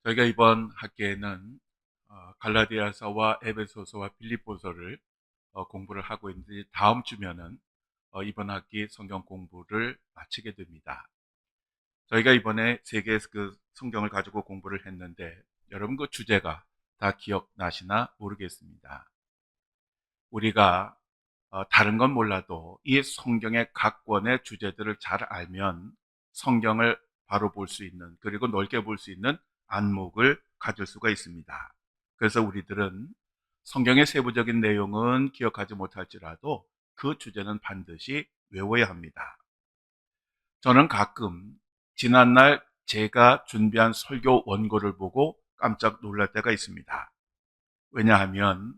저희가 이번 학기에는 갈라디아서와 에베소서와 빌립보서를 공부를 하고 있는데, 다음 주면은 이번 학기 성경 공부를 마치게 됩니다. 저희가 이번에 세 개의 그 성경을 가지고 공부를 했는데, 여러분 그 주제가 다 기억나시나 모르겠습니다. 우리가 다른 건 몰라도 이 성경의 각 권의 주제들을 잘 알면 성경을 바로 볼 수 있는, 그리고 넓게 볼 수 있는 안목을 가질 수가 있습니다. 그래서 우리들은 성경의 세부적인 내용은 기억하지 못할지라도 그 주제는 반드시 외워야 합니다. 저는 가끔 지난날 제가 준비한 설교 원고를 보고 깜짝 놀랄 때가 있습니다. 왜냐하면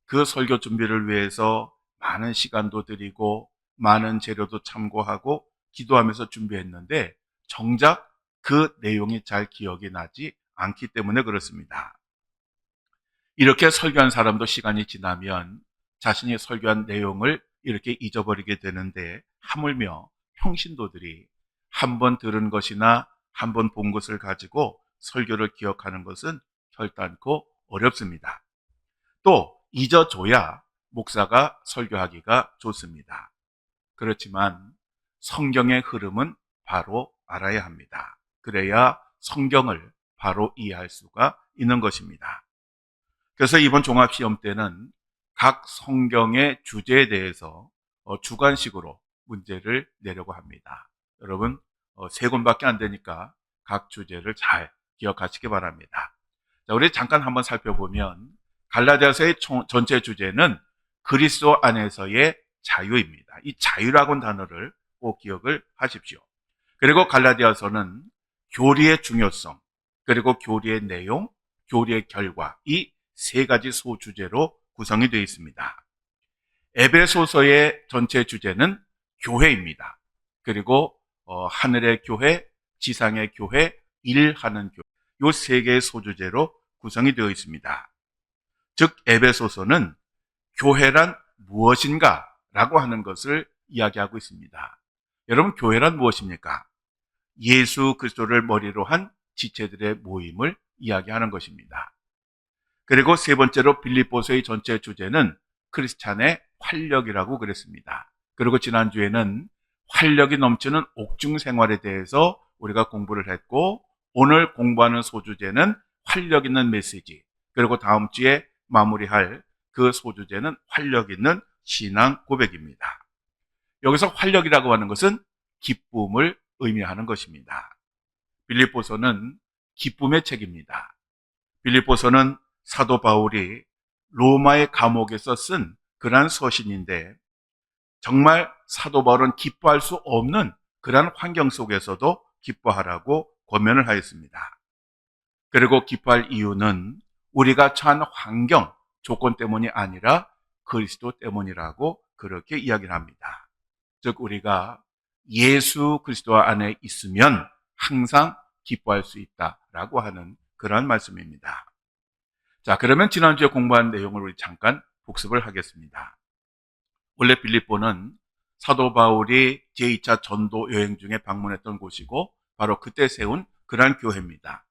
그 설교 준비를 위해서 많은 시간도 들이고 많은 재료도 참고하고 기도하면서 준비했는데, 정작 그 내용이 잘 기억이 나지 않기 때문에 그렇습니다. 이렇게 설교한 사람도 시간이 지나면 자신이 설교한 내용을 이렇게 잊어버리게 되는데, 하물며 평신도들이 한 번 들은 것이나 한 번 본 것을 가지고 설교를 기억하는 것은 결단코 어렵습니다. 또 잊어줘야 목사가 설교하기가 좋습니다. 그렇지만 성경의 흐름은 바로 알아야 합니다. 그래야 성경을 바로 이해할 수가 있는 것입니다. 그래서 이번 종합시험 때는 각 성경의 주제에 대해서 주관식으로 문제를 내려고 합니다. 여러분, 세 권밖에 안 되니까 각 주제를 잘 기억하시기 바랍니다. 자, 우리 잠깐 한번 살펴보면, 갈라디아서의 전체 주제는 그리스도 안에서의 자유입니다. 이 자유라고는 단어를 꼭 기억을 하십시오. 그리고 갈라디아서는 교리의 중요성, 그리고 교리의 내용, 교리의 결과, 이 세 가지 소주제로 구성이 되어 있습니다. 에베소서의 전체 주제는 교회입니다. 그리고 하늘의 교회, 지상의 교회, 일하는 교회, 이 세 개의 소주제로 구성이 되어 있습니다. 즉 에베소서는 교회란 무엇인가 라고 하는 것을 이야기하고 있습니다. 여러분, 교회란 무엇입니까? 예수 그리스도를 머리로 한 지체들의 모임을 이야기하는 것입니다. 그리고 세 번째로 빌립보서의 전체 주제는 크리스찬의 활력이라고 그랬습니다. 그리고 지난주에는 활력이 넘치는 옥중 생활에 대해서 우리가 공부를 했고, 오늘 공부하는 소주제는 활력 있는 메시지, 그리고 다음 주에 마무리할 그 소주제는 활력 있는 신앙 고백입니다. 여기서 활력이라고 하는 것은 기쁨을 의미하는 것입니다. 빌립보서는 기쁨의 책입니다. 빌립보서는 사도 바울이 로마의 감옥에서 쓴 그러한 서신인데, 정말 사도 바울은 기뻐할 수 없는 그러한 환경 속에서도 기뻐하라고 권면을 하였습니다. 그리고 기뻐할 이유는 우리가 처한 환경, 조건 때문이 아니라 그리스도 때문이라고 그렇게 이야기를 합니다. 즉 우리가 예수 그리스도 안에 있으면 항상 기뻐할 수 있다라고 하는 그러한 말씀입니다. 자, 그러면 지난주에 공부한 내용을 우리 잠깐 복습을 하겠습니다. 원래 빌립보는 사도 바울이 제2차 전도 여행 중에 방문했던 곳이고, 바로 그때 세운 그러한 교회입니다.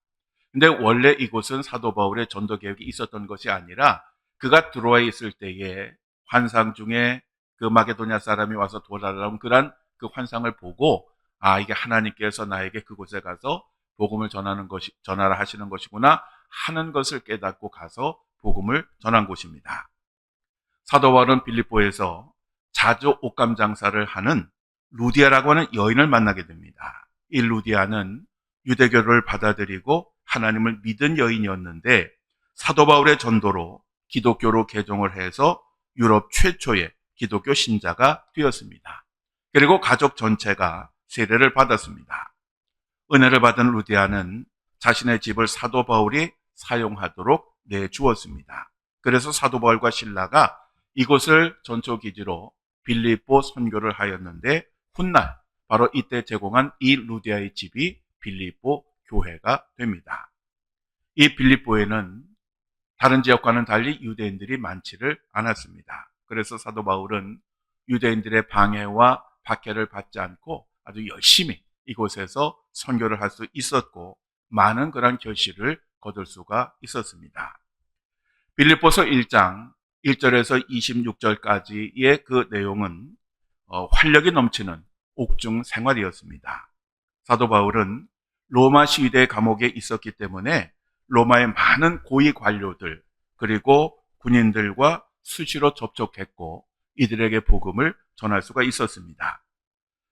근데 원래 이곳은 사도 바울의 전도 계획이 있었던 것이 아니라, 그가 들어와 있을 때에 환상 중에 그 마게도냐 사람이 와서 도와달라는 그러한 그 환상을 보고, 아, 이게 하나님께서 나에게 그곳에 가서 복음을 전하라 하시는 것이구나 하는 것을 깨닫고 가서 복음을 전한 곳입니다. 사도 바울은 빌립보에서 자주 옷감 장사를 하는 루디아라고 하는 여인을 만나게 됩니다. 이 루디아는 유대교를 받아들이고 하나님을 믿은 여인이었는데, 사도 바울의 전도로 기독교로 개종을 해서 유럽 최초의 기독교 신자가 되었습니다. 그리고 가족 전체가 세례를 받았습니다. 은혜를 받은 루디아는 자신의 집을 사도 바울이 사용하도록 내주었습니다. 그래서 사도 바울과 실라가 이곳을 전초기지로 빌립보 선교를 하였는데, 훗날 바로 이때 제공한 이 루디아의 집이 빌립보 교회가 됩니다. 이 빌립보에는 다른 지역과는 달리 유대인들이 많지를 않았습니다. 그래서 사도 바울은 유대인들의 방해와 박해를 받지 않고 아주 열심히 이곳에서 선교를 할 수 있었고, 많은 그런 결실을 거둘 수가 있었습니다. 빌립보서 1장 1절에서 26절까지의 그 내용은 활력이 넘치는 옥중 생활이었습니다. 사도 바울은 로마 시위대 감옥에 있었기 때문에 로마의 많은 고위 관료들 그리고 군인들과 수시로 접촉했고 이들에게 복음을 전할 수가 있었습니다.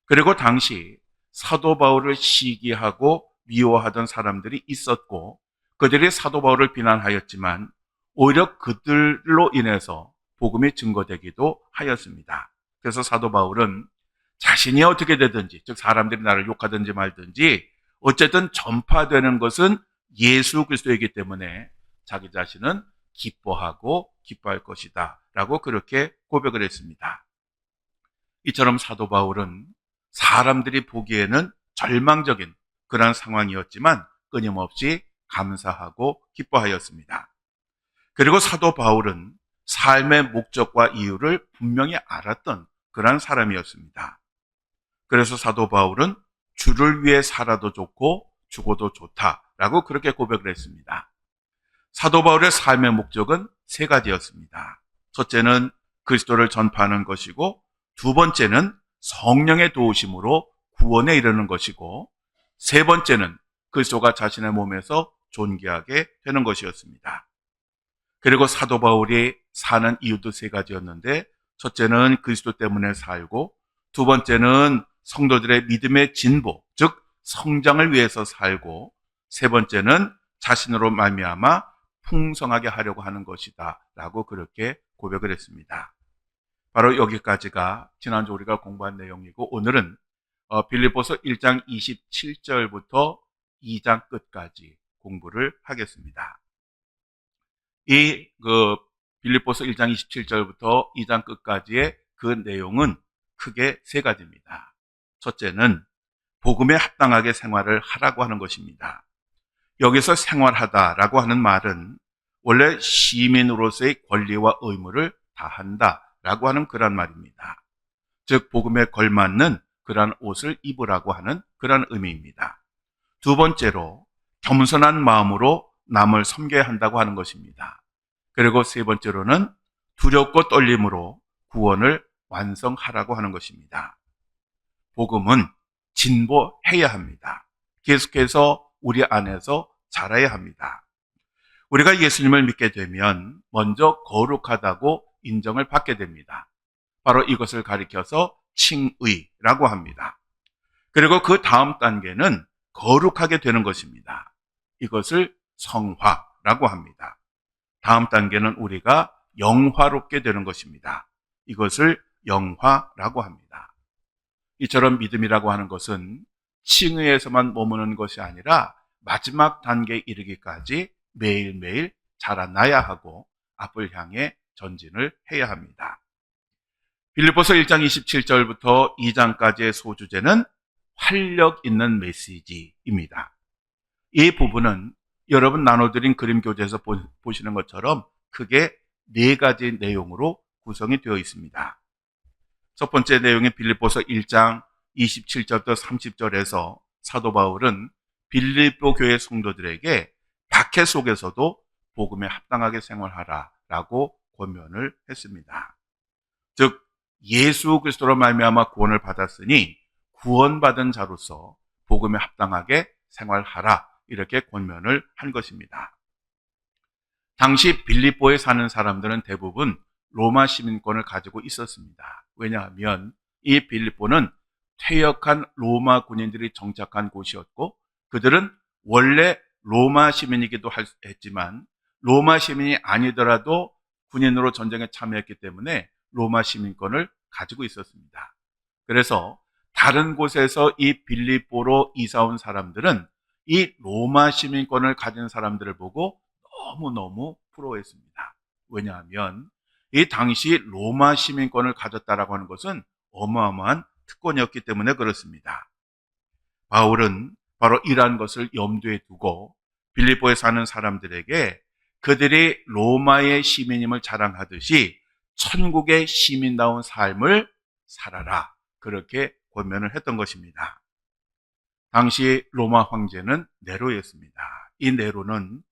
그리고 당시 사도 바울을 시기하고 미워하던 사람들이 있었고 그들이 사도 바울을 비난하였지만 오히려 그들로 인해서 복음이 증거되기도 하였습니다. 그래서 사도 바울은 자신이 어떻게 되든지, 즉 사람들이 나를 욕하든지 말든지 어쨌든 전파되는 것은 예수 그리스도이기 때문에 자기 자신은 기뻐하고 기뻐할 것이다 라고 그렇게 고백을 했습니다. 이처럼 사도 바울은 사람들이 보기에는 절망적인 그런 상황이었지만 끊임없이 감사하고 기뻐하였습니다. 그리고 사도 바울은 삶의 목적과 이유를 분명히 알았던 그런 사람이었습니다. 그래서 사도 바울은 주를 위해 살아도 좋고 죽어도 좋다라고 그렇게 고백을 했습니다. 사도 바울의 삶의 목적은 세 가지였습니다. 첫째는 그리스도를 전파하는 것이고 두 번째는 성령의 도우심으로 구원에 이르는 것이고 세 번째는 그리스도가 자신의 몸에서 존귀하게 되는 것이었습니다. 그리고 사도 바울이 사는 이유도 세 가지였는데 첫째는 그리스도 때문에 살고 두 번째는 성도들의 믿음의 진보, 즉 성장을 위해서 살고 세 번째는 자신으로 말미암아 풍성하게 하려고 하는 것이다 라고 그렇게 고백을 했습니다. 바로 여기까지가 지난주 우리가 공부한 내용이고 오늘은 빌립보서 1장 27절부터 2장 끝까지 공부를 하겠습니다. 이 빌립보서 1장 27절부터 2장 끝까지의 그 내용은 크게 세 가지입니다. 첫째는 복음에 합당하게 생활을 하라고 하는 것입니다. 여기서 생활하다라고 하는 말은 원래 시민으로서의 권리와 의무를 다한다라고 하는 그런 말입니다. 즉 복음에 걸맞는 그러한 옷을 입으라고 하는 그런 의미입니다. 두 번째로 겸손한 마음으로 남을 섬겨야 한다고 하는 것입니다. 그리고 세 번째로는 두렵고 떨림으로 구원을 완성하라고 하는 것입니다. 복음은 진보해야 합니다. 계속해서 우리 안에서 자라야 합니다. 우리가 예수님을 믿게 되면 먼저 거룩하다고 인정을 받게 됩니다. 바로 이것을 가리켜서 칭의라고 합니다. 그리고 그 다음 단계는 거룩하게 되는 것입니다. 이것을 성화라고 합니다. 다음 단계는 우리가 영화롭게 되는 것입니다. 이것을 영화라고 합니다. 이처럼 믿음이라고 하는 것은 칭의에서만 머무는 것이 아니라 마지막 단계에 이르기까지 매일매일 자라나야 하고 앞을 향해 전진을 해야 합니다. 빌립보서 1장 27절부터 2장까지의 소주제는 활력 있는 메시지입니다. 이 부분은 여러분 나눠드린 그림 교재에서 보시는 것처럼 크게 네 가지 내용으로 구성이 되어 있습니다. 첫 번째 내용인 빌립보서 1장 27절부터 30절에서 사도 바울은 빌립보 교회 성도들에게 박해 속에서도 복음에 합당하게 생활하라라고 권면을 했습니다. 즉 예수 그리스도로 말미암아 구원을 받았으니 구원받은 자로서 복음에 합당하게 생활하라 이렇게 권면을 한 것입니다. 당시 빌립보에 사는 사람들은 대부분 로마 시민권을 가지고 있었습니다. 왜냐하면 이 빌립보는 퇴역한 로마 군인들이 정착한 곳이었고 그들은 원래 로마 시민이기도 했지만 로마 시민이 아니더라도 군인으로 전쟁에 참여했기 때문에 로마 시민권을 가지고 있었습니다. 그래서 다른 곳에서 이 빌립보로 이사 온 사람들은 이 로마 시민권을 가진 사람들을 보고 너무너무 부러워했습니다. 왜냐하면 이 당시 로마 시민권을 가졌다라고 하는 것은 어마어마한 특권이었기 때문에 그렇습니다. 바울은 바로 이러한 것을 염두에 두고 빌립보에 사는 사람들에게 그들이 로마의 시민임을 자랑하듯이 천국의 시민다운 삶을 살아라 그렇게 권면을 했던 것입니다. 당시 로마 황제는 네로였습니다. 이 네로는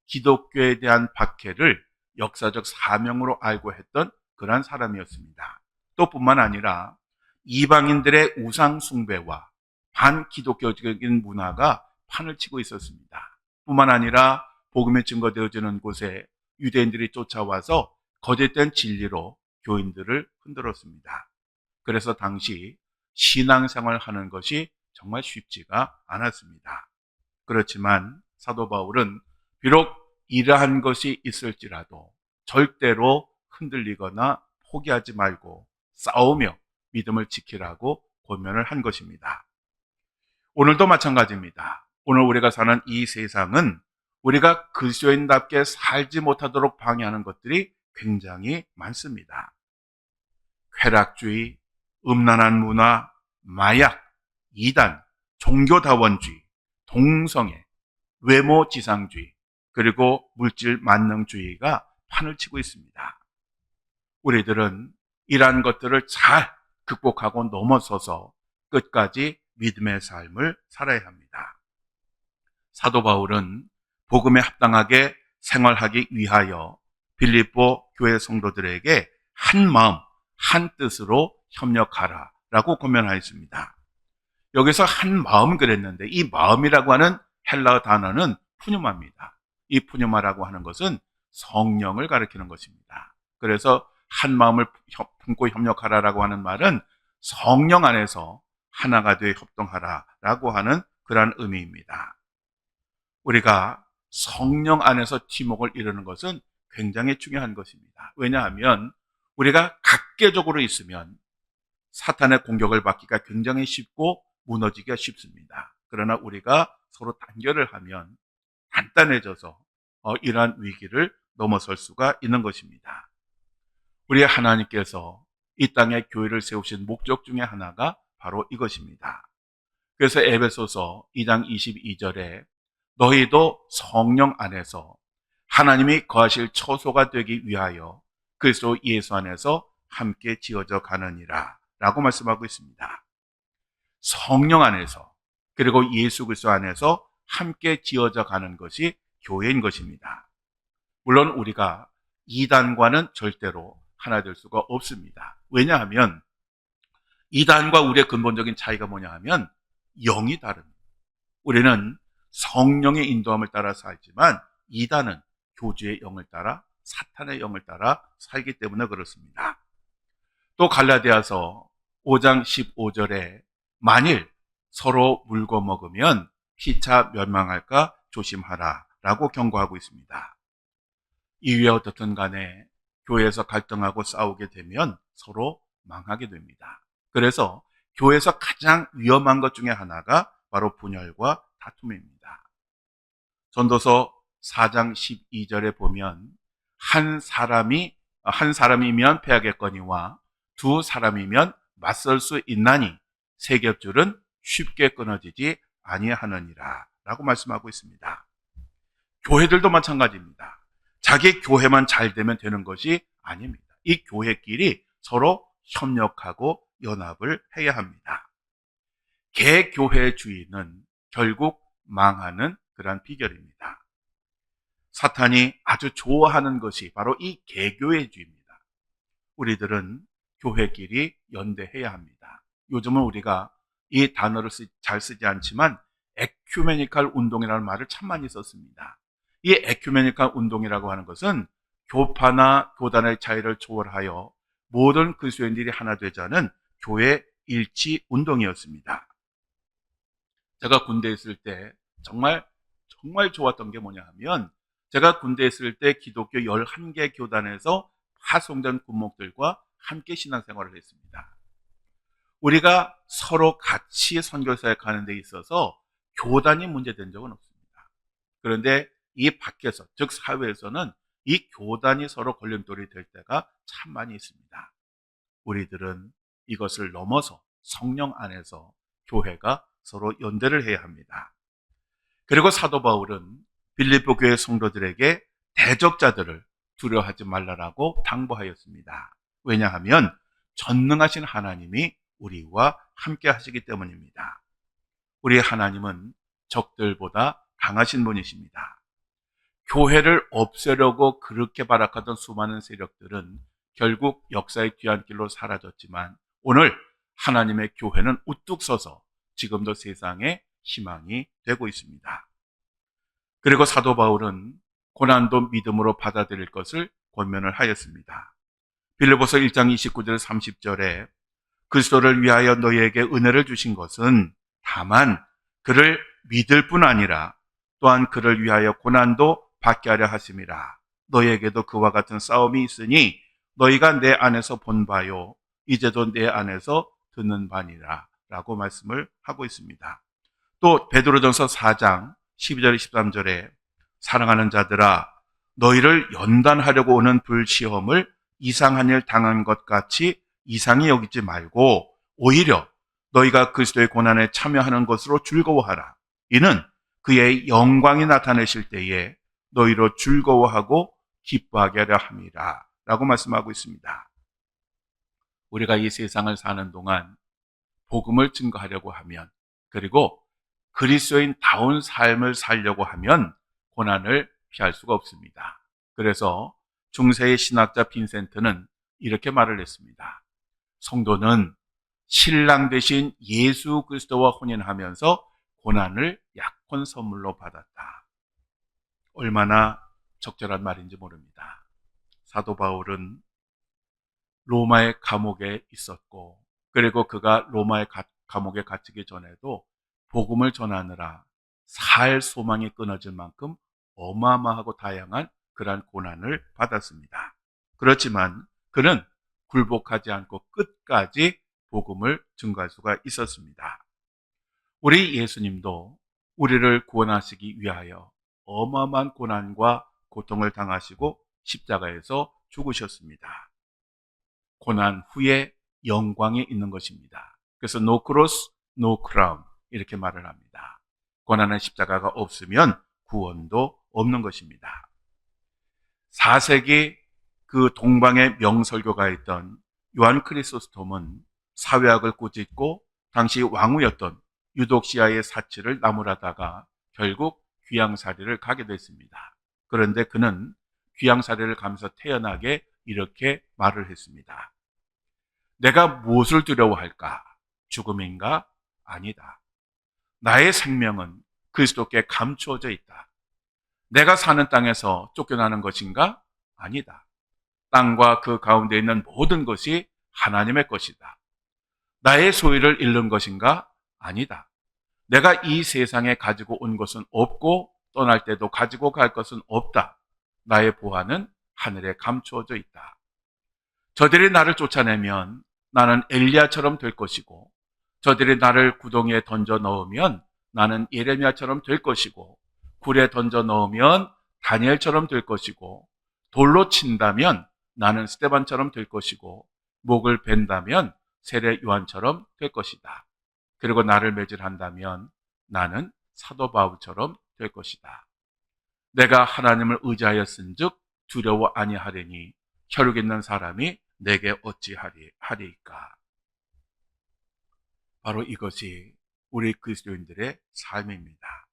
기독교에 대한 박해를 역사적 사명으로 알고 했던 그러한 사람이었습니다. 또 뿐만 아니라 이방인들의 우상 숭배와 반기독교적인 문화가 판을 치고 있었습니다. 뿐만 아니라 복음이 증거되어지는 곳에 유대인들이 쫓아와서 거짓된 진리로 교인들을 흔들었습니다. 그래서 당시 신앙생활을 하는 것이 정말 쉽지가 않았습니다. 그렇지만 사도 바울은 비록 이러한 것이 있을지라도 절대로 흔들리거나 포기하지 말고 싸우며 믿음을 지키라고 권면을 한 것입니다. 오늘도 마찬가지입니다. 오늘 우리가 사는 이 세상은 우리가 그리스도인답게 살지 못하도록 방해하는 것들이 굉장히 많습니다. 쾌락주의, 음란한 문화, 마약, 이단, 종교다원주의, 동성애, 외모지상주의, 그리고 물질 만능주의가 판을 치고 있습니다. 우리들은 이러한 것들을 잘 극복하고 넘어서서 끝까지 믿음의 삶을 살아야 합니다. 사도 바울은 복음에 합당하게 생활하기 위하여 빌립보 교회 성도들에게 한 마음, 한 뜻으로 협력하라라고 권면하였습니다. 여기서 한 마음 그랬는데 이 마음이라고 하는 헬라어 단어는 푸뉴마입니다. 이 푸뉴마라고 하는 것은 성령을 가리키는 것입니다. 그래서 한 마음을 품고 협력하라라고 하는 말은 성령 안에서 하나가 되어 협동하라라고 하는 그러한 의미입니다. 우리가 성령 안에서 팀웍을 이루는 것은 굉장히 중요한 것입니다. 왜냐하면 우리가 각계적으로 있으면 사탄의 공격을 받기가 굉장히 쉽고 무너지기가 쉽습니다. 그러나 우리가 서로 단결을 하면 단단해져서 이러한 위기를 넘어설 수가 있는 것입니다. 우리 하나님께서 이 땅에 교회를 세우신 목적 중에 하나가 바로 이것입니다. 그래서 에베소서 2장 22절에 너희도 성령 안에서 하나님이 거하실 처소가 되기 위하여 그리스도 예수 안에서 함께 지어져 가느니라 라고 말씀하고 있습니다. 성령 안에서 그리고 예수 그리스도 안에서 함께 지어져 가는 것이 교회인 것입니다. 물론 우리가 이단과는 절대로 하나 될 수가 없습니다. 왜냐하면 이단과 우리의 근본적인 차이가 뭐냐 하면 영이 다릅니다. 우리는 성령의 인도함을 따라 살지만 이단은 교주의 영을 따라 사탄의 영을 따라 살기 때문에 그렇습니다. 또 갈라디아서 5장 15절에 만일 서로 물고 먹으면 피차 멸망할까 조심하라 라고 경고하고 있습니다. 이유에 어떻든 간에 교회에서 갈등하고 싸우게 되면 서로 망하게 됩니다. 그래서 교회에서 가장 위험한 것 중에 하나가 바로 분열과 다툼입니다. 전도서 4장 12절에 보면 한 사람이면 패하겠거니와 두 사람이면 맞설 수 있나니 세 겹줄은 쉽게 끊어지지 아니하느니라 라고 말씀하고 있습니다. 교회들도 마찬가지입니다. 자기 교회만 잘 되면 되는 것이 아닙니다. 이 교회끼리 서로 협력하고 연합을 해야 합니다. 개교회주의는 결국 망하는 그러한 비결입니다. 사탄이 아주 좋아하는 것이 바로 이 개교회주의입니다. 우리들은 교회끼리 연대해야 합니다. 요즘은 우리가 이 단어를 잘 쓰지 않지만 에큐메니칼 운동이라는 말을 참 많이 썼습니다. 이 에큐메니칼 운동이라고 하는 것은 교파나 교단의 차이를 초월하여 모든 그리스도인들이 하나 되자는 교회 일치 운동이었습니다. 제가 군대에 있을 때 정말 좋았던 게 뭐냐 하면 제가 군대에 있을 때 기독교 11개 교단에서 파송된 군목들과 함께 신앙생활을 했습니다. 우리가 서로 같이 선교사에 가는 데 있어서 교단이 문제된 적은 없습니다. 그런데 이 밖에서, 즉 사회에서는 이 교단이 서로 걸림돌이 될 때가 참 많이 있습니다. 우리들은 이것을 넘어서 성령 안에서 교회가 서로 연대를 해야 합니다. 그리고 사도 바울은 빌립보 교회 성도들에게 대적자들을 두려워하지 말라라고 당부하였습니다. 왜냐하면 전능하신 하나님이 우리와 함께 하시기 때문입니다. 우리 하나님은 적들보다 강하신 분이십니다. 교회를 없애려고 그렇게 발악하던 수많은 세력들은 결국 역사의 뒤안길로 사라졌지만 오늘 하나님의 교회는 우뚝 서서 지금도 세상에 희망이 되고 있습니다. 그리고 사도 바울은 고난도 믿음으로 받아들일 것을 권면을 하였습니다. 빌립보서 1장 29절 30절에 그리스도를 위하여 너희에게 은혜를 주신 것은 다만 그를 믿을 뿐 아니라 또한 그를 위하여 고난도 받게 하려 하심이라. 너희에게도 그와 같은 싸움이 있으니 너희가 내 안에서 본 바요 이제도 내 안에서 듣는 바니라 라고 말씀을 하고 있습니다. 또 베드로전서 4장 12절 13절에 사랑하는 자들아 너희를 연단하려고 오는 불시험을 이상한 일 당한 것 같이 이상히 여기지 말고 오히려 너희가 그리스도의 고난에 참여하는 것으로 즐거워하라. 이는 그의 영광이 나타내실 때에 너희로 즐거워하고 기뻐하게 하려 함이라 라고 말씀하고 있습니다. 우리가 이 세상을 사는 동안 복음을 증거하려고 하면 그리고 그리스도인다운 삶을 살려고 하면 고난을 피할 수가 없습니다. 그래서 중세의 신학자 빈센트는 이렇게 말을 했습니다. 성도는 신랑 되신 예수 그리스도와 혼인하면서 고난을 약혼 선물로 받았다. 얼마나 적절한 말인지 모릅니다. 사도 바울은 로마의 감옥에 있었고 그리고 그가 로마의 감옥에 갇히기 전에도 복음을 전하느라 살 소망이 끊어질 만큼 어마어마하고 다양한 그러한 고난을 받았습니다. 그렇지만 그는 굴복하지 않고 끝까지 복음을 증거할 수가 있었습니다. 우리 예수님도 우리를 구원하시기 위하여 어마어마한 고난과 고통을 당하시고 십자가에서 죽으셨습니다. 고난 후에 영광이 있는 것입니다. 그래서 no cross, no crown 이렇게 말을 합니다. 고난의 십자가가 없으면 구원도 없는 것입니다. 4세기 그 동방의 명설교가 있던 요한 크리소스톰은 사회학을 꾸짖고 당시 왕후였던 유독시아의 사치를 나무라다가 결국 귀양살이를 가게 됐습니다. 그런데 그는 귀양살이를 가면서 태연하게 이렇게 말을 했습니다. 내가 무엇을 두려워할까? 죽음인가? 아니다. 나의 생명은 그리스도께 감추어져 있다. 내가 사는 땅에서 쫓겨나는 것인가? 아니다. 땅과 그 가운데 있는 모든 것이 하나님의 것이다. 나의 소유를 잃는 것인가? 아니다. 내가 이 세상에 가지고 온 것은 없고 떠날 때도 가지고 갈 것은 없다. 나의 보화는 하늘에 감추어져 있다. 저들이 나를 쫓아내면 나는 엘리야처럼 될 것이고 저들이 나를 구덩이에 던져 넣으면 나는 예레미야처럼 될 것이고 굴에 던져 넣으면 다니엘처럼 될 것이고 돌로 친다면 나는 스데반처럼 될 것이고 목을 벤다면 세례 요한처럼 될 것이다. 그리고 나를 매질한다면 나는 사도 바울처럼 될 것이다. 내가 하나님을 의지하였은즉 두려워 아니하리니 혈육 있는 사람이 내게 어찌하리이까. 바로 이것이 우리 그리스도인들의 삶입니다.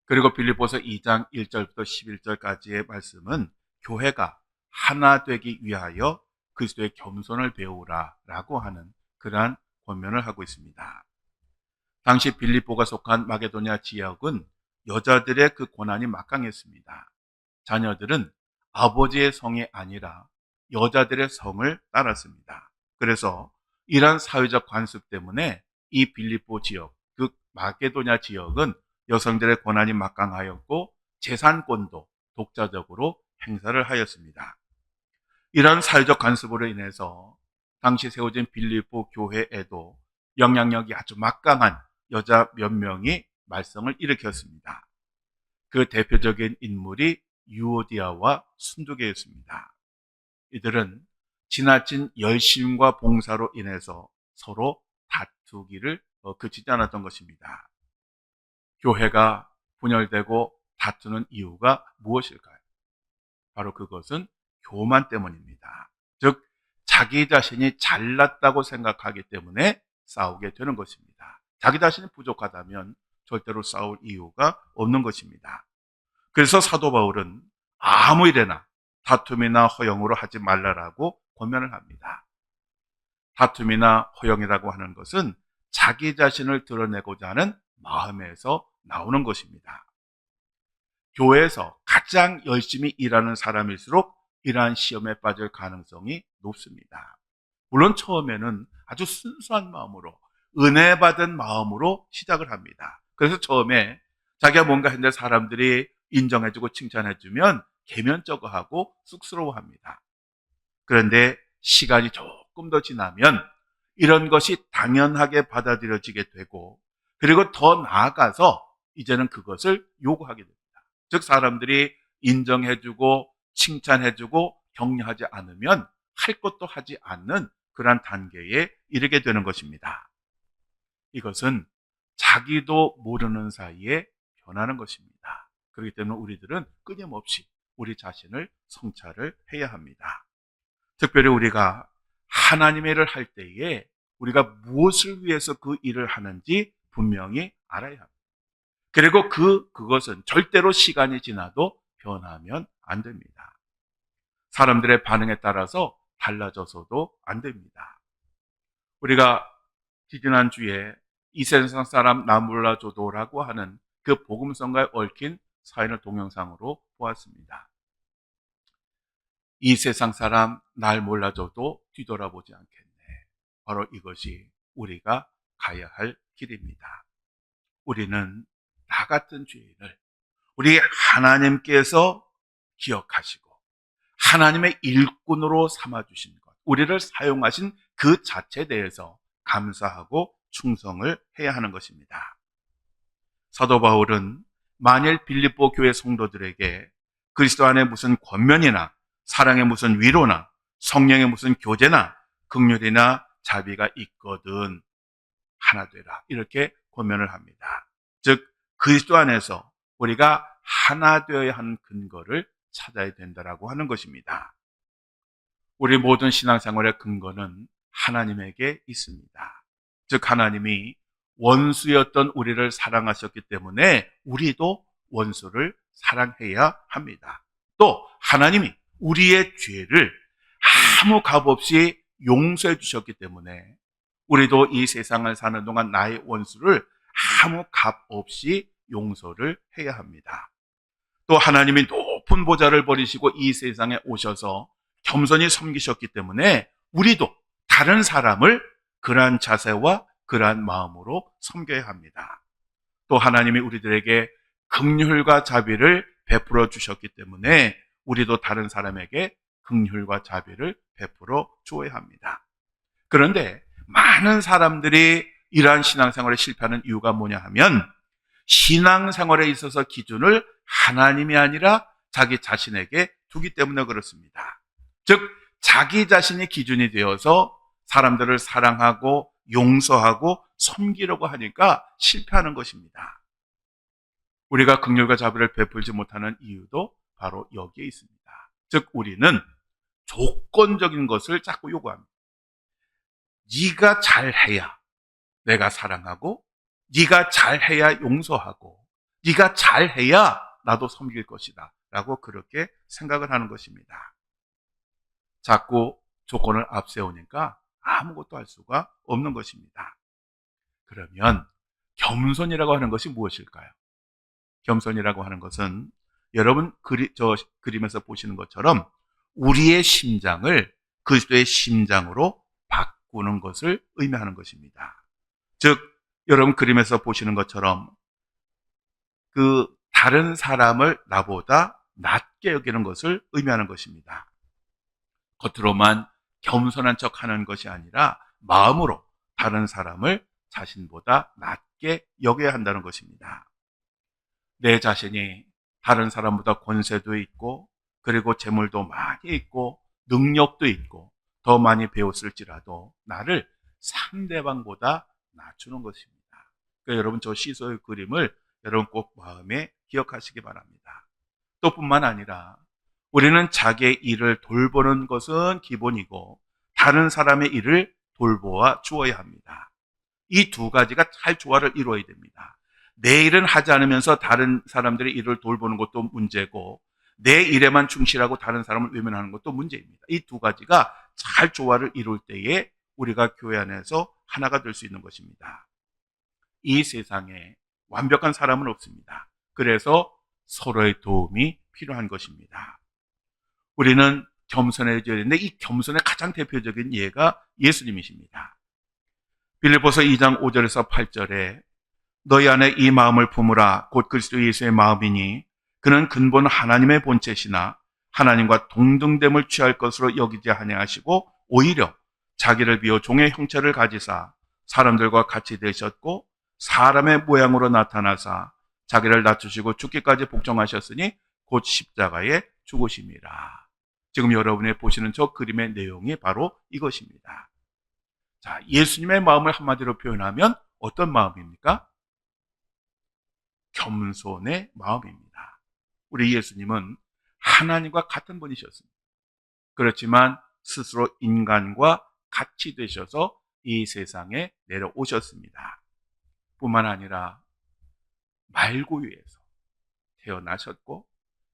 그리고 빌립보서 2장 1절부터 11절까지의 말씀은 교회가 하나 되기 위하여 그리스도의 겸손을 배우라 라고 하는 그러한 권면을 하고 있습니다. 당시 빌립보가 속한 마게도냐 지역은 여자들의 그 고난이 막강했습니다. 자녀들은 아버지의 성이 아니라 여자들의 성을 따랐습니다. 그래서 이러한 사회적 관습 때문에 이 빌립보 지역, 그 마게도냐 지역은 여성들의 권한이 막강하였고 재산권도 독자적으로 행사를 하였습니다. 이러한 사회적 관습으로 인해서 당시 세워진 빌립보 교회에도 영향력이 아주 막강한 여자 몇 명이 말썽을 일으켰습니다. 그 대표적인 인물이 유오디아와 순두계였습니다. 이들은 지나친 열심과 봉사로 인해서 서로 다투기를 그치지 않았던 것입니다. 교회가 분열되고 다투는 이유가 무엇일까요? 바로 그것은 교만 때문입니다. 즉 자기 자신이 잘났다고 생각하기 때문에 싸우게 되는 것입니다. 자기 자신이 부족하다면 절대로 싸울 이유가 없는 것입니다. 그래서 사도 바울은 아무 일에나 다툼이나 허영으로 하지 말라라고 권면을 합니다. 다툼이나 허영이라고 하는 것은 자기 자신을 드러내고자 하는 마음에서 나오는 것입니다. 교회에서 가장 열심히 일하는 사람일수록 이러한 시험에 빠질 가능성이 높습니다. 물론 처음에는 아주 순수한 마음으로, 은혜 받은 마음으로 시작을 합니다. 그래서 처음에 자기가 뭔가 했는데 사람들이 인정해주고 칭찬해주면 계면쩍어하고 쑥스러워합니다. 그런데 시간이 조금 더 지나면 이런 것이 당연하게 받아들여지게 되고, 그리고 더 나아가서 이제는 그것을 요구하게 됩니다. 즉 사람들이 인정해주고 칭찬해주고 격려하지 않으면 할 것도 하지 않는 그러한 단계에 이르게 되는 것입니다. 이것은 자기도 모르는 사이에 변하는 것입니다. 그렇기 때문에 우리들은 끊임없이 우리 자신을 성찰을 해야 합니다. 특별히 우리가 하나님의 일을 할 때에 우리가 무엇을 위해서 그 일을 하는지 분명히 알아야 합니다. 그리고 그것은 절대로 시간이 지나도 변하면 안 됩니다. 사람들의 반응에 따라서 달라져서도 안 됩니다. 우리가 지지난주에 이 세상 사람 나 몰라줘도라고 하는 그 복음성과에 얽힌 사연을 동영상으로 보았습니다. 이 세상 사람 날 몰라줘도 뒤돌아보지 않겠네. 바로 이것이 우리가 가야 할 길입니다. 우리는 나 같은 죄인을 우리 하나님께서 기억하시고 하나님의 일꾼으로 삼아주신 것, 우리를 사용하신 그 자체에 대해서 감사하고 충성을 해야 하는 것입니다. 사도 바울은 만일 빌립보 교회 성도들에게 그리스도 안에 무슨 권면이나 사랑의 무슨 위로나 성령의 무슨 교제나 긍휼이나 자비가 있거든 하나 되라, 이렇게 권면을 합니다. 즉 그리스도 안에서 우리가 하나 되어야 하는 근거를 찾아야 된다라고 하는 것입니다. 우리 모든 신앙생활의 근거는 하나님에게 있습니다. 즉 하나님이 원수였던 우리를 사랑하셨기 때문에 우리도 원수를 사랑해야 합니다. 또 하나님이 우리의 죄를 아무 값 없이 용서해 주셨기 때문에 우리도 이 세상을 사는 동안 나의 원수를 아무 값 없이 용서를 해야 합니다. 또 하나님이 높은 보좌를 버리시고 이 세상에 오셔서 겸손히 섬기셨기 때문에 우리도 다른 사람을 그러한 자세와 그러한 마음으로 섬겨야 합니다. 또 하나님이 우리들에게 긍휼과 자비를 베풀어 주셨기 때문에 우리도 다른 사람에게 긍휼과 자비를 베풀어 주어야 합니다. 그런데 많은 사람들이 이러한 신앙생활에 실패하는 이유가 뭐냐 하면 신앙생활에 있어서 기준을 하나님이 아니라 자기 자신에게 두기 때문에 그렇습니다. 즉 자기 자신이 기준이 되어서 사람들을 사랑하고 용서하고 섬기려고 하니까 실패하는 것입니다. 우리가 긍휼과 자비를 베풀지 못하는 이유도 바로 여기에 있습니다. 즉 우리는 조건적인 것을 자꾸 요구합니다. 네가 잘해야 내가 사랑하고, 네가 잘해야 용서하고, 네가 잘해야 나도 섬길 것이다 라고 그렇게 생각을 하는 것입니다. 자꾸 조건을 앞세우니까 아무것도 할 수가 없는 것입니다. 그러면 겸손이라고 하는 것이 무엇일까요? 겸손이라고 하는 것은 여러분 저 그림에서 보시는 것처럼 우리의 심장을 그리스도의 심장으로 바꾸는 것을 의미하는 것입니다. 즉 여러분 그림에서 보시는 것처럼 그 다른 사람을 나보다 낮게 여기는 것을 의미하는 것입니다. 겉으로만 겸손한 척하는 것이 아니라 마음으로 다른 사람을 자신보다 낮게 여겨야 한다는 것입니다. 내 자신이 다른 사람보다 권세도 있고 그리고 재물도 많이 있고 능력도 있고 더 많이 배웠을지라도 나를 상대방보다 낮추는 것입니다. 그러니까 여러분 저 시소의 그림을 여러분 꼭 마음에 기억하시기 바랍니다. 또 뿐만 아니라 우리는 자기의 일을 돌보는 것은 기본이고 다른 사람의 일을 돌보아 주어야 합니다. 이 두 가지가 잘 조화를 이루어야 됩니다. 내 일은 하지 않으면서 다른 사람들의 일을 돌보는 것도 문제고, 내 일에만 충실하고 다른 사람을 외면하는 것도 문제입니다. 이 두 가지가 잘 조화를 이룰 때에 우리가 교회 안에서 하나가 될 수 있는 것입니다. 이 세상에 완벽한 사람은 없습니다. 그래서 서로의 도움이 필요한 것입니다. 우리는 겸손해져야 되는데 이 겸손의 가장 대표적인 예가 예수님이십니다. 빌립보서 2장 5절에서 8절에 너희 안에 이 마음을 품으라 곧 그리스도 예수의 마음이니 그는 근본 하나님의 본체시나 하나님과 동등됨을 취할 것으로 여기지 아니하시고 오히려 자기를 비워 종의 형체를 가지사 사람들과 같이 되셨고 사람의 모양으로 나타나사 자기를 낮추시고 죽기까지 복종하셨으니 곧 십자가에 죽으심이라. 지금 여러분이 보시는 저 그림의 내용이 바로 이것입니다. 자, 예수님의 마음을 한마디로 표현하면 어떤 마음입니까? 겸손의 마음입니다. 우리 예수님은 하나님과 같은 분이셨습니다. 그렇지만 스스로 인간과 같이 되셔서 이 세상에 내려오셨습니다. 뿐만 아니라 말구유에서 태어나셨고,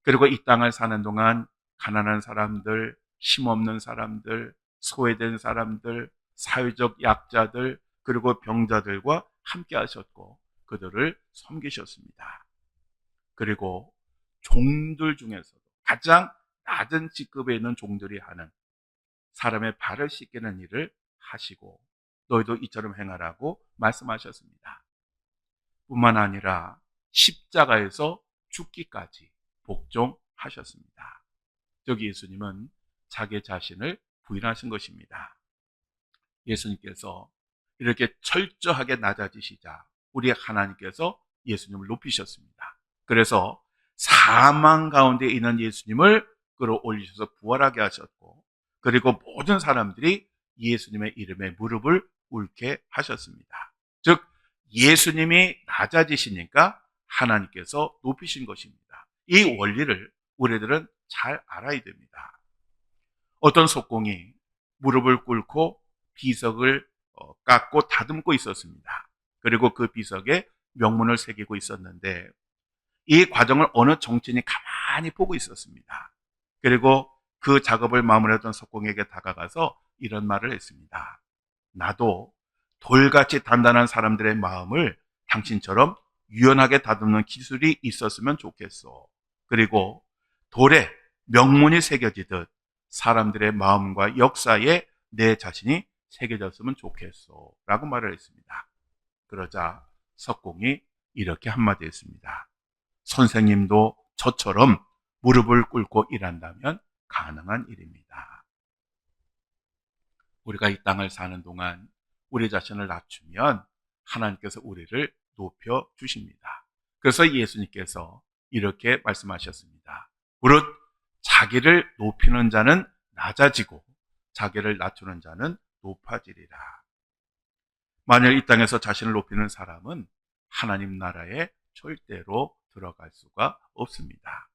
그리고 이 땅을 사는 동안 가난한 사람들, 힘없는 사람들, 소외된 사람들, 사회적 약자들, 그리고 병자들과 함께 하셨고 그들을 섬기셨습니다. 그리고 종들 중에서도 가장 낮은 직급에 있는 종들이 하는 사람의 발을 씻기는 일을 하시고 너희도 이처럼 행하라고 말씀하셨습니다. 뿐만 아니라 십자가에서 죽기까지 복종하셨습니다. 즉 예수님은 자기 자신을 부인하신 것입니다. 예수님께서 이렇게 철저하게 낮아지시자 우리 하나님께서 예수님을 높이셨습니다. 그래서 사망 가운데 있는 예수님을 끌어올리셔서 부활하게 하셨고, 그리고 모든 사람들이 예수님의 이름에 무릎을 꿇게 하셨습니다. 즉 예수님이 낮아지시니까 하나님께서 높이신 것입니다. 이 원리를 우리들은 잘 알아야 됩니다. 어떤 석공이 무릎을 꿇고 비석을 깎고 다듬고 있었습니다. 그리고 그 비석에 명문을 새기고 있었는데 이 과정을 어느 정치인이 가만히 보고 있었습니다. 그리고 그 작업을 마무리하던 석공에게 다가가서 이런 말을 했습니다. 나도 돌같이 단단한 사람들의 마음을 당신처럼 유연하게 다듬는 기술이 있었으면 좋겠어. 그리고 돌에 명문이 새겨지듯 사람들의 마음과 역사에 내 자신이 새겨졌으면 좋겠어 라고 말을 했습니다. 그러자 석공이 이렇게 한마디 했습니다. 선생님도 저처럼 무릎을 꿇고 일한다면 가능한 일입니다. 우리가 이 땅을 사는 동안 우리 자신을 낮추면 하나님께서 우리를 높여 주십니다. 그래서 예수님께서 이렇게 말씀하셨습니다. 무릇 자기를 높이는 자는 낮아지고 자기를 낮추는 자는 높아지리라. 만약 이 땅에서 자신을 높이는 사람은 하나님 나라에 절대로 들어갈 수가 없습니다.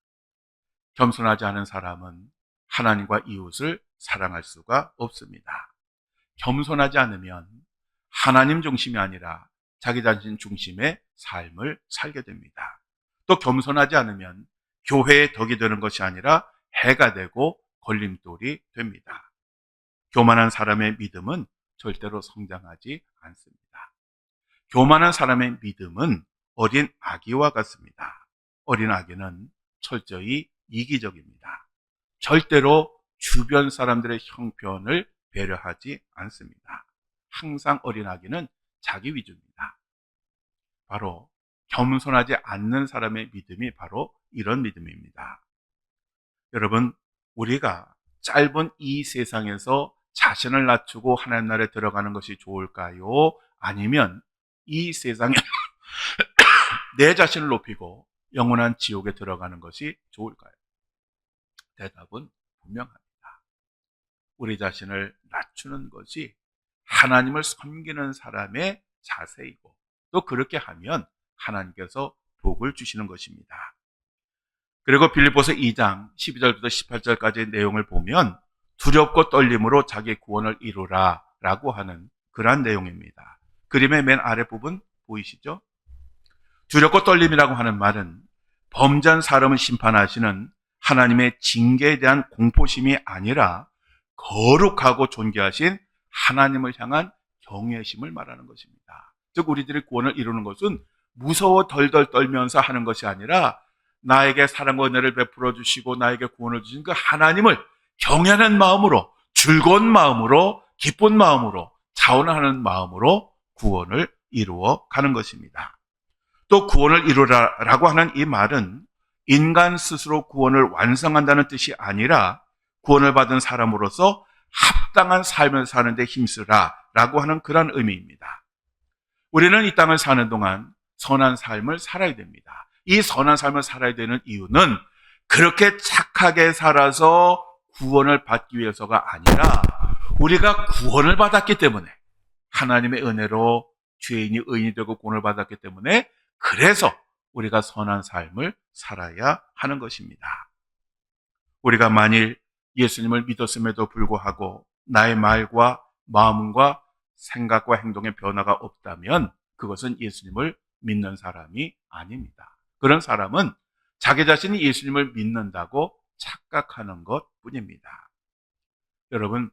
겸손하지 않은 사람은 하나님과 이웃을 사랑할 수가 없습니다. 겸손하지 않으면 하나님 중심이 아니라 자기 자신 중심의 삶을 살게 됩니다. 또 겸손하지 않으면 교회의 덕이 되는 것이 아니라 해가 되고 걸림돌이 됩니다. 교만한 사람의 믿음은 절대로 성장하지 않습니다. 교만한 사람의 믿음은 어린 아기와 같습니다. 어린 아기는 철저히 이기적입니다. 절대로 주변 사람들의 형편을 배려하지 않습니다. 항상 어린 아기는 자기 위주입니다. 바로 겸손하지 않는 사람의 믿음이 바로 이런 믿음입니다. 여러분, 우리가 짧은 이 세상에서 자신을 낮추고 하나님 나라에 들어가는 것이 좋을까요? 아니면 이 세상에 내 자신을 높이고 영원한 지옥에 들어가는 것이 좋을까요? 대답은 분명합니다. 우리 자신을 낮추는 것이 하나님을 섬기는 사람의 자세이고 또 그렇게 하면 하나님께서 복을 주시는 것입니다. 그리고 빌립보서 2장 12절부터 18절까지의 내용을 보면 두렵고 떨림으로 자기 구원을 이루라 라고 하는 그러한 내용입니다. 그림의 맨 아래 부분 보이시죠? 두렵고 떨림이라고 하는 말은 범죄한 사람을 심판하시는 하나님의 징계에 대한 공포심이 아니라 거룩하고 존귀하신 하나님을 향한 경외심을 말하는 것입니다. 즉 우리들의 구원을 이루는 것은 무서워 덜덜 떨면서 하는 것이 아니라 나에게 사랑과 은혜를 베풀어 주시고 나에게 구원을 주신 그 하나님을 경외하는 마음으로, 즐거운 마음으로, 기쁜 마음으로, 자원하는 마음으로 구원을 이루어 가는 것입니다. 또 구원을 이루라라고 하는 이 말은 인간 스스로 구원을 완성한다는 뜻이 아니라 구원을 받은 사람으로서 합당한 삶을 사는 데 힘쓰라라고 하는 그런 의미입니다. 우리는 이 땅을 사는 동안 선한 삶을 살아야 됩니다. 이 선한 삶을 살아야 되는 이유는 그렇게 착하게 살아서 구원을 받기 위해서가 아니라 우리가 구원을 받았기 때문에, 하나님의 은혜로 죄인이 의인이 되고 구원을 받았기 때문에, 그래서 우리가 선한 삶을 살아야 하는 것입니다. 우리가 만일 예수님을 믿었음에도 불구하고 나의 말과 마음과 생각과 행동의 변화가 없다면 그것은 예수님을 믿는 사람이 아닙니다. 그런 사람은 자기 자신이 예수님을 믿는다고 착각하는 것뿐입니다. 여러분,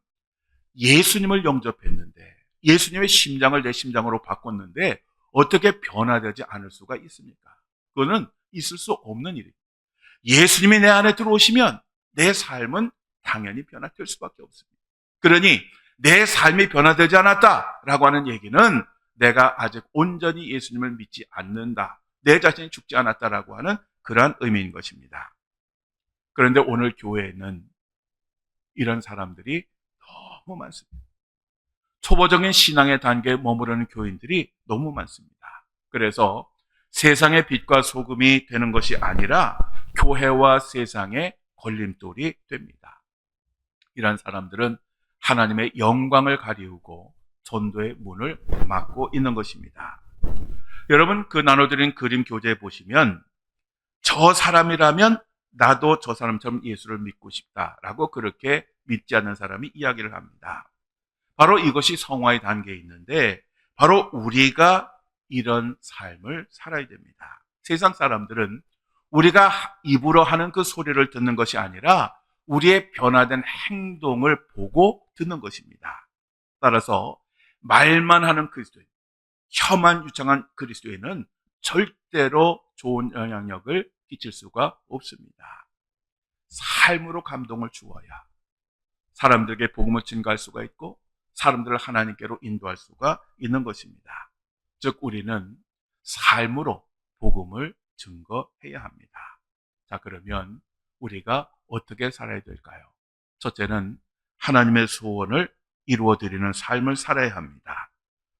예수님을 영접했는데, 예수님의 심장을 내 심장으로 바꿨는데 어떻게 변화되지 않을 수가 있습니까? 그거는 있을 수 없는 일입니다. 예수님이 내 안에 들어오시면 내 삶은 당연히 변화될 수밖에 없습니다. 그러니 내 삶이 변화되지 않았다라고 하는 얘기는 내가 아직 온전히 예수님을 믿지 않는다, 내 자신이 죽지 않았다라고 하는 그러한 의미인 것입니다. 그런데 오늘 교회에는 이런 사람들이 너무 많습니다. 초보적인 신앙의 단계에 머무르는 교인들이 너무 많습니다. 그래서 세상의 빛과 소금이 되는 것이 아니라 교회와 세상의 걸림돌이 됩니다. 이런 사람들은 하나님의 영광을 가리우고 전도의 문을 막고 있는 것입니다. 여러분, 그 나눠드린 그림 교재에 보시면 저 사람이라면 나도 저 사람처럼 예수를 믿고 싶다라고 그렇게 믿지 않는 사람이 이야기를 합니다. 바로 이것이 성화의 단계에 있는데 바로 우리가 이런 삶을 살아야 됩니다. 세상 사람들은 우리가 입으로 하는 그 소리를 듣는 것이 아니라 우리의 변화된 행동을 보고 듣는 것입니다. 따라서 말만 하는 그리스도인, 혀만 유창한 그리스도인은 절대로 좋은 영향력을 끼칠 수가 없습니다. 삶으로 감동을 주어야 사람들에게 복음을 증거할 수가 있고 사람들을 하나님께로 인도할 수가 있는 것입니다. 즉 우리는 삶으로 복음을 증거해야 합니다. 자, 그러면 우리가 어떻게 살아야 될까요? 첫째는 하나님의 소원을 이루어드리는 삶을 살아야 합니다.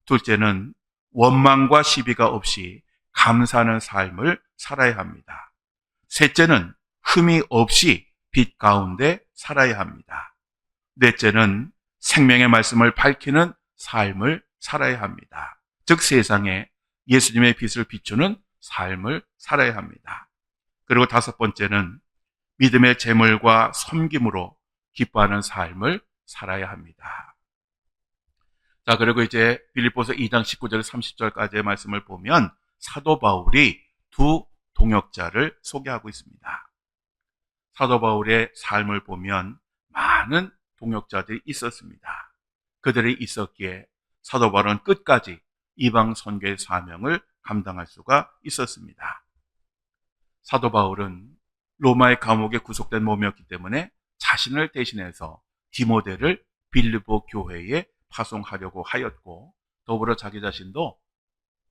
둘째는 원망과 시비가 없이 감사하는 삶을 살아야 합니다. 셋째는 흠이 없이 빛 가운데 살아야 합니다. 넷째는 생명의 말씀을 밝히는 삶을 살아야 합니다. 즉 세상에 예수님의 빛을 비추는 삶을 살아야 합니다. 그리고 다섯 번째는 믿음의 재물과 섬김으로 기뻐하는 삶을 살아야 합니다. 자, 그리고 이제 빌립보서 2장 19절 30절까지의 말씀을 보면 사도 바울이 두 동역자를 소개하고 있습니다. 사도 바울의 삶을 보면 많은 동역자들이 있었습니다. 그들이 있었기에 사도 바울은 끝까지 이방 선교의 사명을 감당할 수가 있었습니다. 사도 바울은 로마의 감옥에 구속된 몸이었기 때문에 자신을 대신해서 디모데를 빌립보 교회에 파송하려고 하였고, 더불어 자기 자신도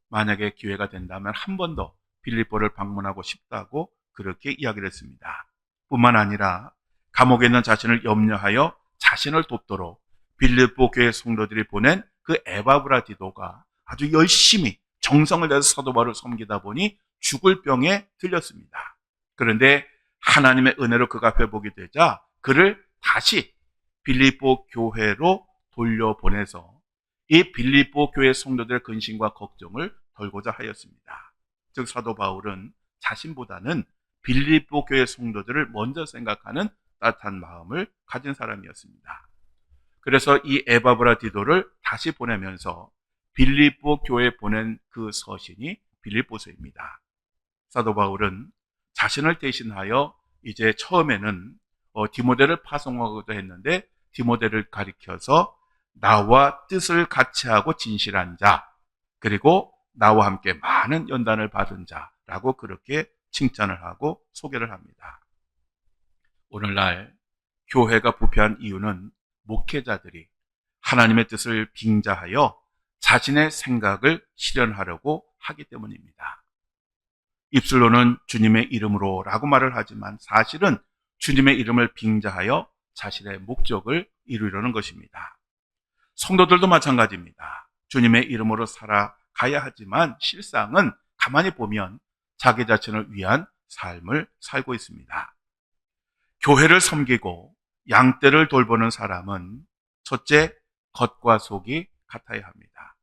만약에 기회가 된다면 한 번 더 빌립보를 방문하고 싶다고 그렇게 이야기를 했습니다. 뿐만 아니라 감옥에 있는 자신을 염려하여 자신을 돕도록 빌립보 교회 성도들이 보낸 그 에바브라디도가 아주 열심히 정성을 다해서 사도 바울을 섬기다 보니 죽을 병에 들렸습니다. 그런데 하나님의 은혜로 그가 회복이 되자 그를 다시 빌립보 교회로 돌려보내서 이 빌립보 교회 성도들의 근심과 걱정을 덜고자 하였습니다. 즉 사도 바울은 자신보다는 빌립보 교회 성도들을 먼저 생각하는 따뜻한 마음을 가진 사람이었습니다. 그래서 이 에바브라디도를 다시 보내면서 빌립보 교회에 보낸 그 서신이 빌립보서입니다. 사도 바울은 자신을 대신하여 이제 처음에는 디모데를 파송하고도 했는데 디모데를 가리켜서 나와 뜻을 같이 하고 진실한 자, 그리고 나와 함께 많은 연단을 받은 자라고 그렇게 칭찬을 하고 소개를 합니다. 오늘날 교회가 부패한 이유는 목회자들이 하나님의 뜻을 빙자하여 자신의 생각을 실현하려고 하기 때문입니다. 입술로는 주님의 이름으로 라고 말을 하지만 사실은 주님의 이름을 빙자하여 자신의 목적을 이루려는 것입니다. 성도들도 마찬가지입니다. 주님의 이름으로 살아가야 하지만 실상은 가만히 보면 자기 자신을 위한 삶을 살고 있습니다. 교회를 섬기고 양떼를 돌보는 사람은 첫째, 겉과 속이 같아야 합니다.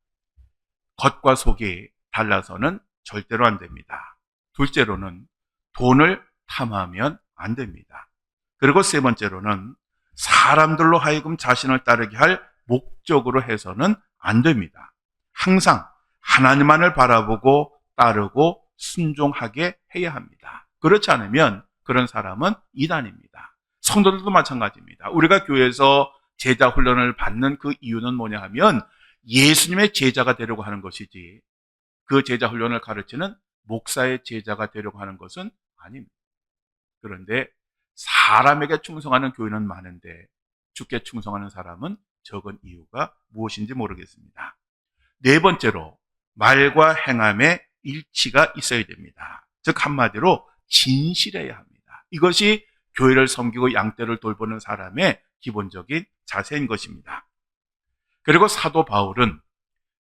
겉과 속이 달라서는 절대로 안 됩니다. 둘째로는 돈을 탐하면 안 됩니다. 그리고 세 번째로는 사람들로 하여금 자신을 따르게 할 목적으로 해서는 안 됩니다. 항상 하나님만을 바라보고 따르고 순종하게 해야 합니다. 그렇지 않으면 그런 사람은 이단입니다. 성도들도 마찬가지입니다. 우리가 교회에서 제자 훈련을 받는 그 이유는 뭐냐 하면 예수님의 제자가 되려고 하는 것이지 그 제자 훈련을 가르치는 목사의 제자가 되려고 하는 것은 아닙니다. 그런데 사람에게 충성하는 교회는 많은데 주께 충성하는 사람은 적은 이유가 무엇인지 모르겠습니다. 네 번째로 말과 행함의 일치가 있어야 됩니다. 즉 한마디로 진실해야 합니다. 이것이 교회를 섬기고 양떼를 돌보는 사람의 기본적인 자세인 것입니다. 그리고 사도 바울은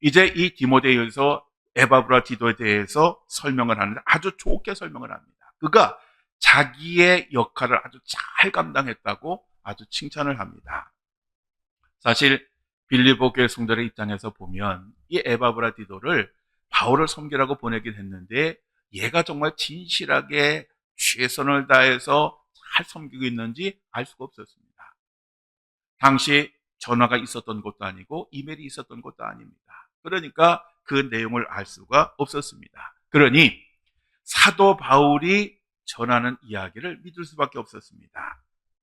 이제 이 디모데에서 에바브라디도에 대해서 설명을 하는데 아주 좋게 설명을 합니다. 그가 자기의 역할을 아주 잘 감당했다고 아주 칭찬을 합니다. 사실 빌립보 교회 성도의 입장에서 보면 이 에바브라디도를 바울을 섬기라고 보내긴 했는데 얘가 정말 진실하게 최선을 다해서 잘 섬기고 있는지 알 수가 없었습니다. 당시 전화가 있었던 것도 아니고 이메일이 있었던 것도 아닙니다. 그러니까 그 내용을 알 수가 없었습니다. 그러니 사도 바울이 전하는 이야기를 믿을 수밖에 없었습니다.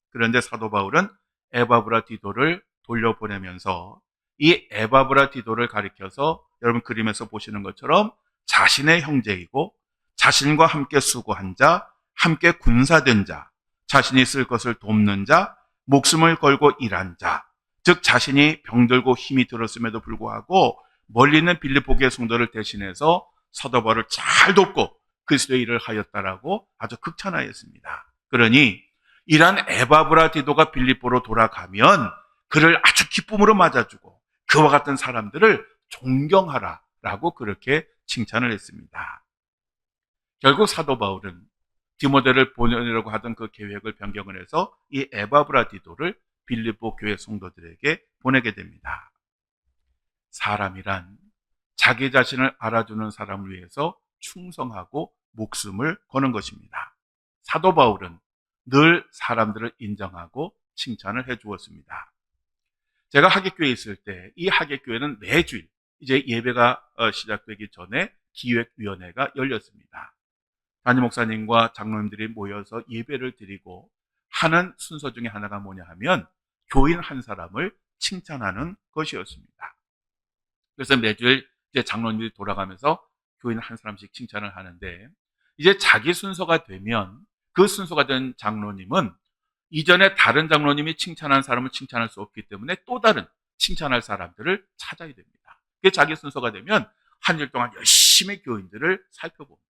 그런데 사도 바울은 에바브라디도를 돌려보내면서 이 에바브라디도를 가리켜서 여러분 그림에서 보시는 것처럼 자신의 형제이고 자신과 함께 수고한 자, 함께 군사된 자, 자신이 쓸 것을 돕는 자, 목숨을 걸고 일한 자, 즉 자신이 병들고 힘이 들었음에도 불구하고 멀리 있는 빌립보 교회 성도를 대신해서 사도 바울을 잘 돕고 그리스도의 일을 하였다라고 아주 극찬하였습니다. 그러니 이러한 에바브라디도가 빌립보로 돌아가면 그를 아주 기쁨으로 맞아주고 그와 같은 사람들을 존경하라라고 그렇게 칭찬을 했습니다. 결국 사도 바울은 디모데를 보내려고 하던 그 계획을 변경을 해서 이 에바브라디도를 빌립보 교회 성도들에게 보내게 됩니다. 사람이란 자기 자신을 알아주는 사람을 위해서 충성하고 목숨을 거는 것입니다. 사도 바울은 늘 사람들을 인정하고 칭찬을 해 주었습니다. 제가 하객교회에 있을 때 이 하객교회는 매주일 이제 예배가 시작되기 전에 기획위원회가 열렸습니다. 담임 목사님과 장로님들이 모여서 예배를 드리고 하는 순서 중에 하나가 뭐냐 하면 교인 한 사람을 칭찬하는 것이었습니다. 그래서 매주일 이제 장로님들이 돌아가면서 교인 한 사람씩 칭찬을 하는데 이제 자기 순서가 되면 그 순서가 된 장로님은 이전에 다른 장로님이 칭찬한 사람을 칭찬할 수 없기 때문에 또 다른 칭찬할 사람들을 찾아야 됩니다. 그게 자기 순서가 되면 한 일 동안 열심히 교인들을 살펴봅니다.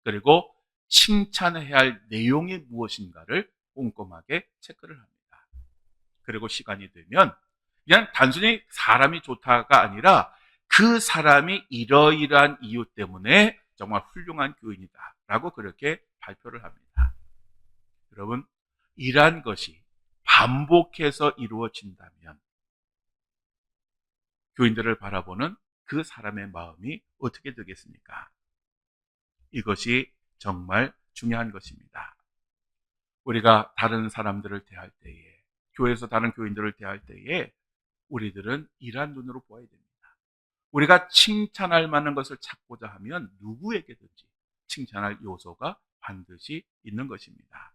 그리고 칭찬해야 할 내용이 무엇인가를 꼼꼼하게 체크를 합니다. 그리고 시간이 되면 그냥 단순히 사람이 좋다가 아니라 그 사람이 이러이러한 이유 때문에 정말 훌륭한 교인이다라고 그렇게 발표를 합니다. 여러분, 이러한 것이 반복해서 이루어진다면 교인들을 바라보는 그 사람의 마음이 어떻게 되겠습니까? 이것이 정말 중요한 것입니다. 우리가 다른 사람들을 대할 때에, 교회에서 다른 교인들을 대할 때에 우리들은 이러한 눈으로 보아야 됩니다. 우리가 칭찬할 만한 것을 찾고자 하면 누구에게든지 칭찬할 요소가 반드시 있는 것입니다.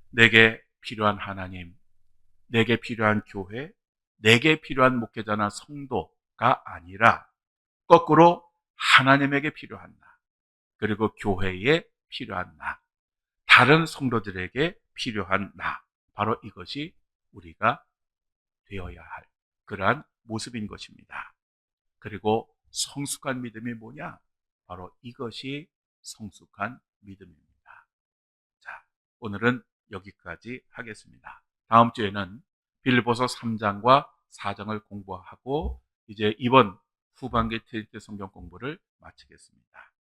내게 필요한 하나님, 내게 필요한 교회, 내게 필요한 목회자나 성도가 아니라 거꾸로 하나님에게 필요한 나, 그리고 교회에 필요한 나, 다른 성도들에게 필요한 나, 바로 이것이 우리가 되어야 할 그러한 모습인 것입니다. 그리고 성숙한 믿음이 뭐냐? 바로 이것이 성숙한 믿음입니다. 자, 오늘은 여기까지 하겠습니다. 다음 주에는 빌립보서 3장과 4장을 공부하고 이제 이번 후반기 트리티 성경 공부를 마치겠습니다.